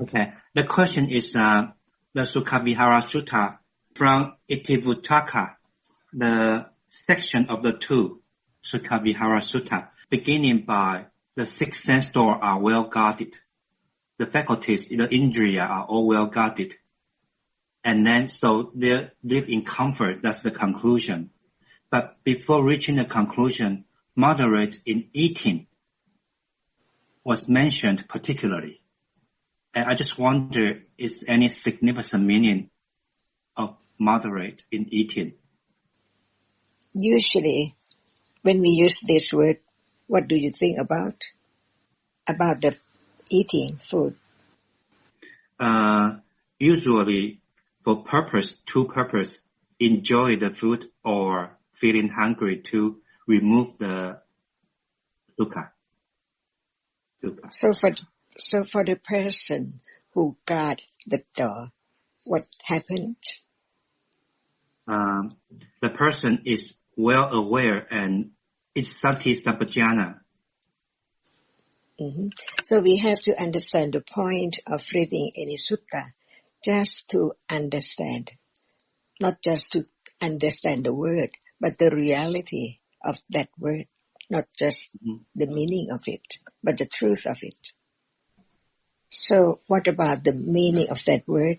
Okay. The question is the Sukhavihara Sutta from Itivuttaka, the section of the two Sukhavihara Sutta, beginning by the six sense doors are well guarded. The faculties, the indriya are all well guarded. And then, so they live in comfort. That's the conclusion. But before reaching the conclusion, moderate in eating was mentioned particularly. And I just wonder, is any significant meaning of moderate in eating? Usually, when we use this word, what do you think about the eating food? Usually, for two purpose, enjoy the food or feeling hungry to remove the dukkha. So for the person who guards the door, what happens? The person is well aware and it's sati sampajana. Mm-hmm. So we have to understand the point of reading any sutta just to understand, not just to understand the word, but the reality of that word, not just the meaning of it, but the truth of it. So what about the meaning of that word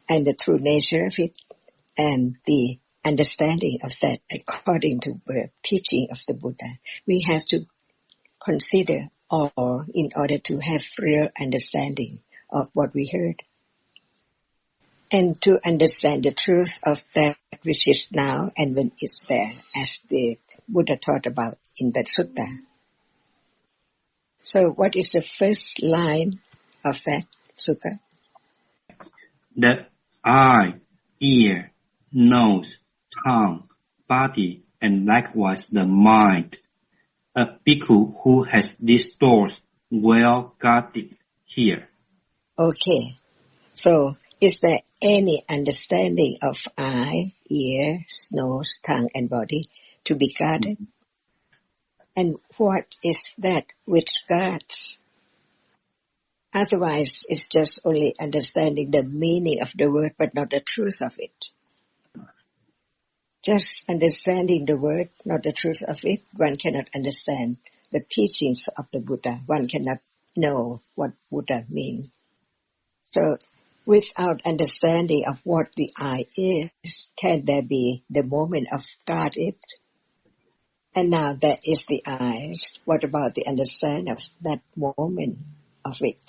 and the true nature of it and the understanding of that according to the teaching of the Buddha? We have to consider all in order to have real understanding of what we heard. And to understand the truth of that which is now and when it's there, as the Buddha taught about in that sutta. So what is the first line of that sutta? The eye, ear, nose, tongue, body, and likewise the mind. A bhikkhu who has these doors well guarded here. Okay. So is there any understanding of eye, ear, nose, tongue, and body to be guarded? And what is that which guards? Otherwise, it's just only understanding the meaning of the word, but not the truth of it. Just understanding the word, not the truth of it, one cannot understand the teachings of the Buddha. One cannot know what Buddha means. So, without understanding of what the eye is, can there be the moment of guard it? And now that is the eyes. What about the understanding of that moment of it?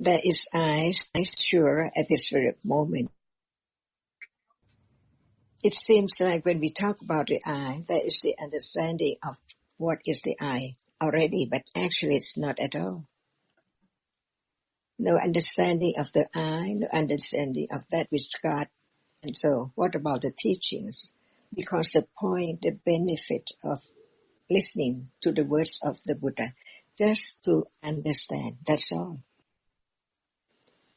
There is eyes, sure, at this very moment. It seems like when we talk about the eye, there is the understanding of what is the eye already, but actually it's not at all. No understanding of the eye, no understanding of that which God. And so what about the teachings? Because the point, the benefit of listening to the words of the Buddha, just to understand, that's all.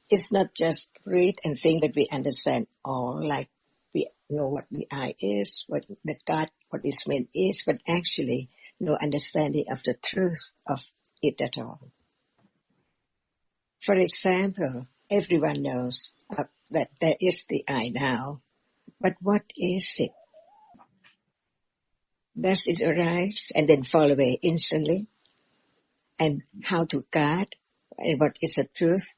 It's not just read and think that we understand all, like we know what the eye is, what the God, what its meant is, but actually no understanding of the truth of it at all. For example, everyone knows that there is the eye now, but what is it? Does it arise and then fall away instantly? And how to guard? And what is the truth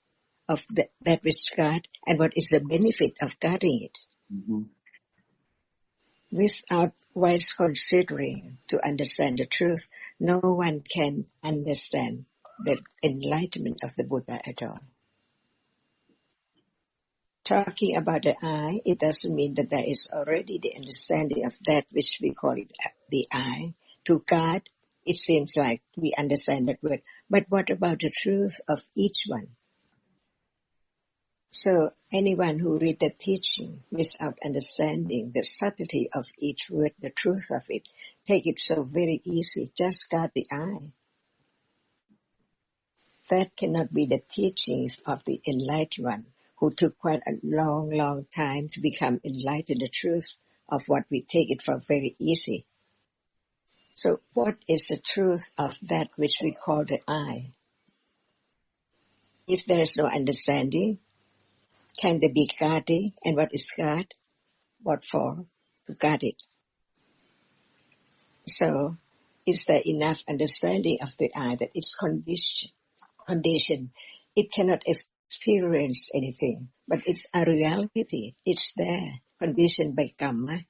of that which guard? And what is the benefit of guarding it? Mm-hmm. Without wise considering to understand the truth, no one can understand the enlightenment of the Buddha at all. Talking about the eye, it doesn't mean that there is already the understanding of that which we call it the eye. To guard, it seems like we understand that word. But what about the truth of each one? So anyone who read the teaching without understanding the subtlety of each word, the truth of it, take it so very easy, just guard the eye. That cannot be the teachings of the enlightened one, who took quite a long, long time to become enlightened, the truth of what we take it for very easy. So what is the truth of that which we call the eye? If there is no understanding, can there be guarding? And what is guard? What for? To guard it. So, is there enough understanding of the I that it's conditioned? It cannot experience anything, but it's a reality. It's there, conditioned by karma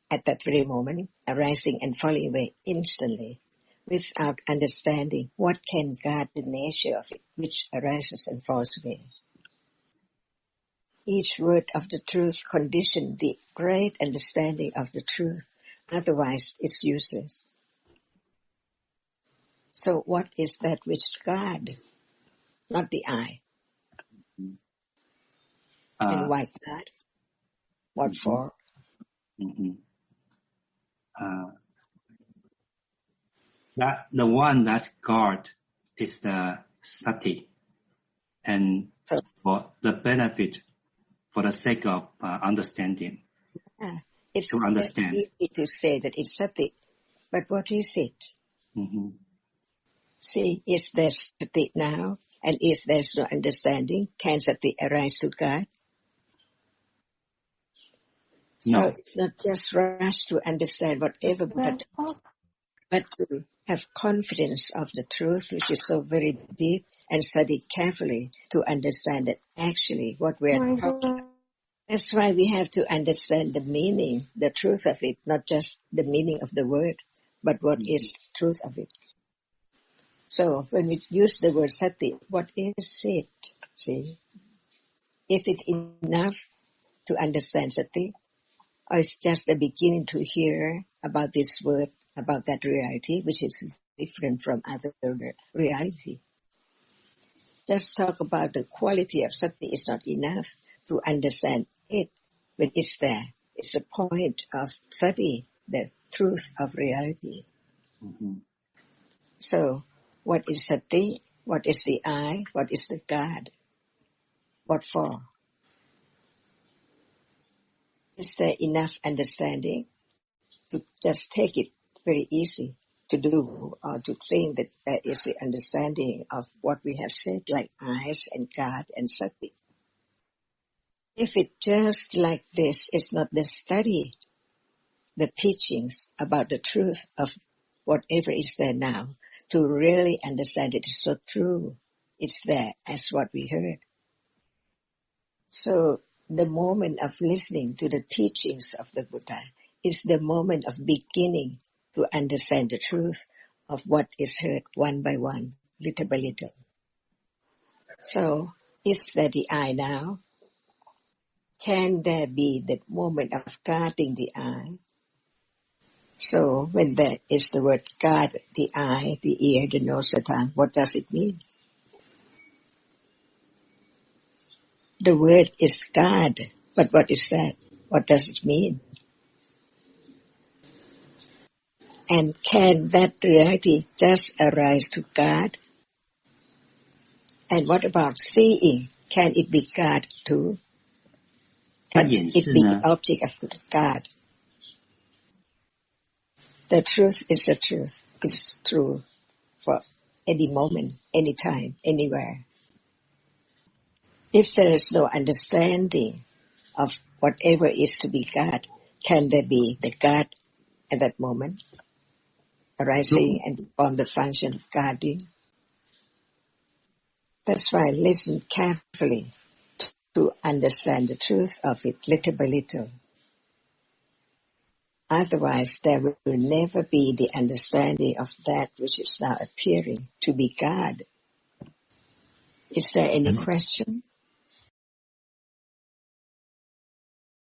at that very moment, arising and falling away instantly, without understanding what can guard the nature of it, which arises and falls away. Each word of the truth conditions the great understanding of the truth. Otherwise, it's useless. So what is that which guard? Not the I. And why guard? What for? That the one that guard is the sati, and for the benefit, for the sake of understanding. It's to understand. easy to say that it's sati, but what is it? See, is there sati now? And if there's no understanding, can sati arise to God? So No. it's not just rush to understand whatever, but to have confidence of the truth, which is so very deep, and study carefully to understand that actually what we are talking about. That's why we have to understand the meaning, the truth of it, not just the meaning of the word, but what is the truth of it. So when we use the word sati, what is it? See? Is it enough to understand sati? Or it's just the beginning to hear about this word, about that reality, which is different from other reality? Just talk about the quality of sati is not enough to understand it when it's there. It's a point of sati, the truth of reality. So, what is sati? What is the I? What is the God? What for? Is there enough understanding to just take it very easy to do, or to think that there is the understanding of what we have said, like eyes and God and sati? If it just like this, it's not the study, the teachings about the truth of whatever is there now, to really understand it is so true. It's there as what we heard. So the moment of listening to the teachings of the Buddha is the moment of beginning to understand the truth of what is heard one by one, little by little. So, is there the I now? Can there be that moment of guarding the I? So, when there is the word guard, the eye, the ear, the nose, the tongue, what does it mean? The word is guard, but what is that? What does it mean? And can that reality just arise to God? And what about seeing? Can it be God too? Can it be the object of God? The truth is the truth. It's true for any moment, any time, anywhere. If there is no understanding of whatever is to be God, can there be the God at that moment, arising and on the function of guarding? That's why listen carefully to understand the truth of it little by little. Otherwise, there will never be the understanding of that which is now appearing to be God. Is there any question?